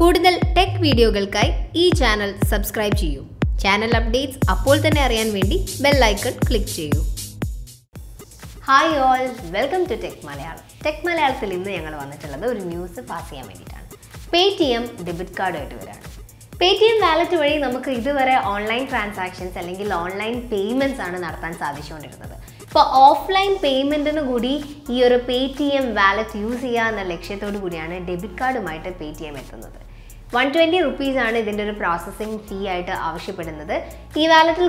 കൂടുതൽ ടെക് വീഡിയോകൾക്കായി ഈ ചാനൽ സബ്സ്ക്രൈബ് ചെയ്യൂ. ചാനൽ അപ്ഡേറ്റ്സ് അപ്പോൾ തന്നെ അറിയാൻ വേണ്ടി ബെൽ ഐക്കൺ ക്ലിക്ക് ചെയ്യൂ. Hi all, welcome to tech Malayalam. Tech മലയാളത്തിൽ ഇന്ന് ഞങ്ങൾ വന്നിട്ടുള്ളത് ഒരു ന്യൂസ് പാസ് ചെയ്യാൻ വേണ്ടിയിട്ടാണ്. Paytm ഡെബിറ്റ് കാർഡുമായിട്ട് വരാണ്. Paytm വാലറ്റ് വഴി നമുക്ക് ഇതുവരെ ഓൺലൈൻ ട്രാൻസാക്ഷൻസ് അല്ലെങ്കിൽ ഓൺലൈൻ പേയ്മെൻറ്റ്സ് ആണ് നടത്താൻ സാധിച്ചുകൊണ്ടിരുന്നത്. ഇപ്പോൾ ഓഫ്ലൈൻ പേയ്മെൻറ്റിന് കൂടി ഈ ഒരു Paytm വാലറ്റ് യൂസ് ചെയ്യുക എന്ന ലക്ഷ്യത്തോടു കൂടിയാണ് ഡെബിറ്റ് കാർഡുമായിട്ട് Paytm എത്തുന്നത്. 120 റുപ്പീസാണ് ഇതിൻ്റെ ഒരു പ്രോസസ്സിംഗ് ഫീ ആയിട്ട് ആവശ്യപ്പെടുന്നത്. ഈ വാലറ്റിൽ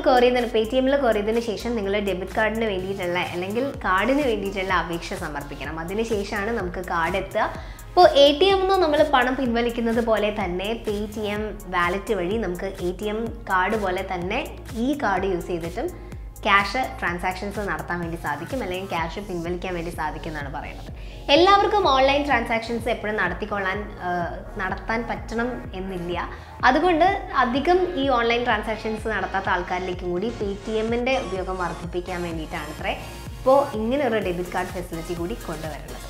Paytmൽ കയറിയതിന് ശേഷം നിങ്ങൾ ഡെബിറ്റ് കാർഡിന് വേണ്ടിയിട്ടുള്ള അല്ലെങ്കിൽ കാർഡിന് വേണ്ടിയിട്ടുള്ള അപേക്ഷ സമർപ്പിക്കണം. അതിനുശേഷമാണ് നമുക്ക് കാർഡ് എത്തുക. ഇപ്പോൾ ATM നമ്മൾ പണം പിൻവലിക്കുന്നത് പോലെ തന്നെ Paytm വാലറ്റ് വഴി നമുക്ക് ATM കാർഡ് പോലെ തന്നെ ഈ കാർഡ് യൂസ് ചെയ്തിട്ടും ക്യാഷ് ട്രാൻസാക്ഷൻസ് നടത്താൻ വേണ്ടി സാധിക്കും, അല്ലെങ്കിൽ ക്യാഷ് പിൻവലിക്കാൻ വേണ്ടി സാധിക്കും എന്നാണ് പറയുന്നത്. എല്ലാവർക്കും ഓൺലൈൻ ട്രാൻസാക്ഷൻസ് എപ്പോഴും നടത്താൻ പറ്റണം എന്നില്ല. അതുകൊണ്ട് അധികം ഈ ഓൺലൈൻ ട്രാൻസാക്ഷൻസ് നടത്താത്ത ആൾക്കാരിലേക്കും കൂടി Paytmൻ്റെ ഉപയോഗം വർദ്ധിപ്പിക്കാൻ വേണ്ടിയിട്ടാണ് ഇപ്പോൾ ഇങ്ങനെ ഒരു ഡെബിറ്റ് കാർഡ് ഫെസിലിറ്റി കൂടി കൊണ്ടുവരുന്നത്.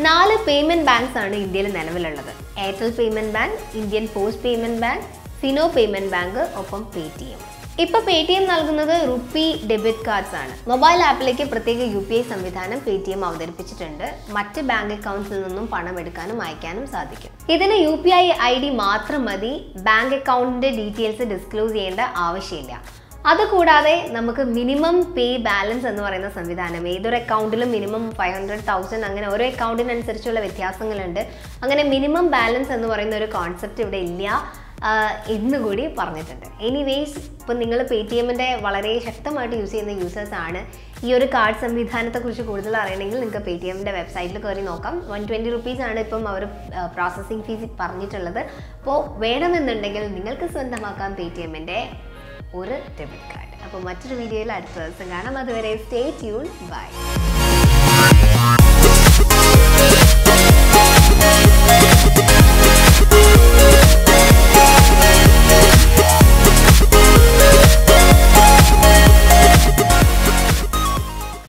4 പേയ്മെൻറ്റ് ബാങ്ക്സ് ആണ് ഇന്ത്യയിൽ നിലവിലുള്ളത്. Airtel payment bank, Indian post payment bank, Fino payment bank, ഒപ്പം Paytm. ഇപ്പോൾ Paytm നൽകുന്നത് റുപ്പി ഡെബിറ്റ് കാർഡ്സ് ആണ്. മൊബൈൽ ആപ്പിലേക്ക് പ്രത്യേക UPI സംവിധാനം Paytm അവതരിപ്പിച്ചിട്ടുണ്ട്. മറ്റ് ബാങ്ക് അക്കൗണ്ട്സിൽ നിന്നും പണം എടുക്കാനും അയക്കാനും സാധിക്കും. ഇതിന് UPI ID മാത്രം മതി. ബാങ്ക് അക്കൗണ്ടിൻ്റെ ഡീറ്റെയിൽസ് ഡിസ്ക്ലോസ് ചെയ്യേണ്ട ആവശ്യമില്ല. അതുകൂടാതെ നമുക്ക് മിനിമം പേ ബാലൻസ് എന്ന് പറയുന്ന സംവിധാനം, ഏതൊരു അക്കൗണ്ടിലും മിനിമം 500,000, അങ്ങനെ ഓരോ അക്കൗണ്ടിനനുസരിച്ചുള്ള വ്യത്യാസങ്ങളുണ്ട്. അങ്ങനെ മിനിമം ബാലൻസ് എന്ന് പറയുന്ന ഒരു കോൺസെപ്റ്റ് ഇവിടെ ഇല്ല എന്നുകൂടി പറഞ്ഞിട്ടുണ്ട്. എനിവേസ്, ഇപ്പം നിങ്ങൾ Paytmൻ്റെ വളരെ ശക്തമായിട്ട് യൂസ് ചെയ്യുന്ന യൂസേഴ്സ് ആണ്. ഈ ഒരു കാർഡ് സംവിധാനത്തെക്കുറിച്ച് കൂടുതൽ അറിയണമെങ്കിൽ നിങ്ങൾക്ക് Paytmൻ്റെ വെബ്സൈറ്റിൽ കയറി നോക്കാം. 120 റുപ്പീസാണ് ഇപ്പം അവർ പ്രോസസ്സിംഗ് ഫീസ് പറഞ്ഞിട്ടുള്ളത്. അപ്പോൾ വേണമെന്നുണ്ടെങ്കിൽ നിങ്ങൾക്ക് സ്വന്തമാക്കാം Paytmൻ്റെ ഒരു ഡെബിറ്റ് കാർഡ്. അപ്പോൾ മറ്റൊരു വീഡിയോയിൽ അടുത്ത ദിവസം കാണാം. അതുവരെ സ്റ്റേ ട്യൂൺ, ബൈ.